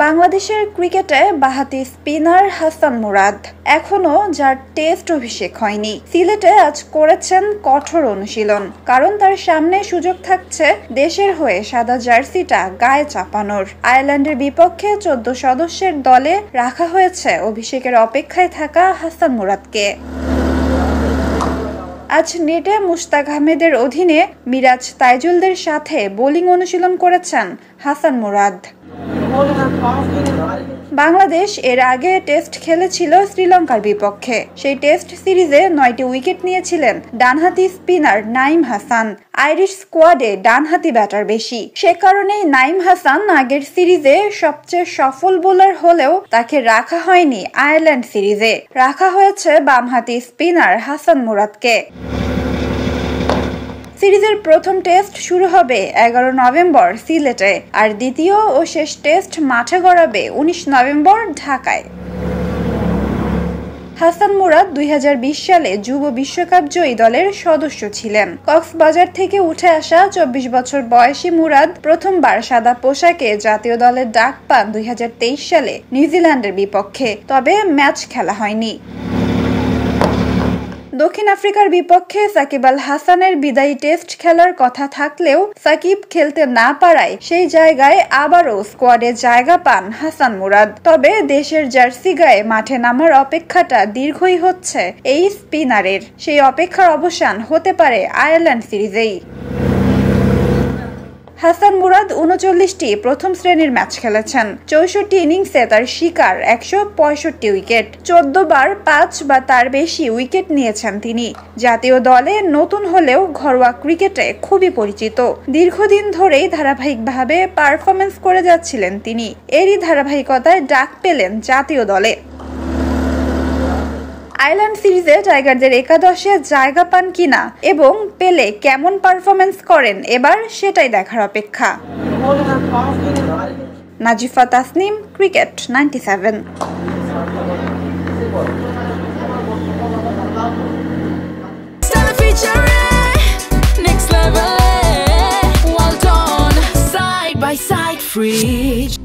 বাংলাদেশের ক্রিকেটে বাঁহাতি স্পিনার হাসান মুরাদ এখনো যার টেস্ট অভিষেক হয়নি, সিলেটে আজ করেছেন কঠোর অনুশীলন। কারণ তার সামনে সুযোগ থাকছে দেশের হয়ে সাদা জার্সিটা গায়ে চাপানোর। আয়ারল্যান্ডের বিপক্ষে 14 সদস্যের দলে রাখা হয়েছে অভিষেকের অপেক্ষায় থাকা হাসান মুরাদকে। আজ নেটে মুশতাক আহমেদের অধীনে মিরাজ তাইজুলদের সাথে বোলিং অনুশীলন করেছেন হাসান মুরাদ। বাংলাদেশ এর আগে টেস্ট খেলেছিল শ্রীলঙ্কার বিপক্ষে। সেই টেস্ট সিরিজে 9টি উইকেট নিয়েছিলেন ডানহাতি স্পিনার নাঈম হাসান। আইরিশ স্কোয়াডে ডানহাতি ব্যাটার বেশি, সে কারণেই নাঈম হাসান আগের সিরিজে সবচেয়ে সফল বোলার হলেও তাকে রাখা হয়নি আয়ারল্যান্ড সিরিজে। রাখা হয়েছে বামহাতি স্পিনার হাসান মুরাদকে। সিরিজের প্রথম টেস্ট শুরু হবে 11 নভেম্বর সিলেটে, আর দ্বিতীয় ও শেষ টেস্ট মাঠে গড়াবে 19 নভেম্বর ঢাকায়। হাসান মুরাদ 2020 সালে যুব বিশ্বকাপ জয়ী দলের সদস্য ছিলেন। কক্সবাজার থেকে উঠে আসা 24 বছর বয়সী মুরাদ প্রথমবার সাদা পোশাকে জাতীয় দলের ডাক পান 2023 সালে নিউজিল্যান্ডের বিপক্ষে, তবে ম্যাচ খেলা হয়নি। দক্ষিণ আফ্রিকার বিপক্ষে সাকিব আল হাসানের বিদায়ী টেস্ট খেলার কথা থাকলেও সাকিব খেলতে না পারায় সেই জায়গায় আবারও স্কোয়াডে জায়গা পান হাসান মুরাদ। তবে দেশের জার্সি গায়ে মাঠে নামার অপেক্ষাটা দীর্ঘই হচ্ছে এই স্পিনারের। সেই অপেক্ষার অবসান হতে পারে আয়ারল্যান্ড সিরিজেই। হাসান মুরাদ 39টি প্রথম শ্রেণীর ম্যাচ খেলেছেন। 64 ইনিংসে তার শিকার 165 উইকেট। 14 বার 5 বা তার বেশি উইকেট নিয়েছেন তিনি। জাতীয় দলে নতুন হলেও ঘরোয়া ক্রিকেটে খুবই পরিচিত। দীর্ঘদিন ধরেই ধারাবাহিকভাবে পারফরমেন্স করে যাচ্ছিলেন তিনি। এরই ধারাবাহিকতায় ডাক পেলেন জাতীয় দলে। আয়ারল্যান্ড সিরিজে টাইগারদের একাদশে জায়গা পান কিনা এবং পেলে কেমন পারফরমেন্স করেন এবার সেটাই দেখার অপেক্ষা। Nazifa Tasnim, cricket 97। Side by side, free.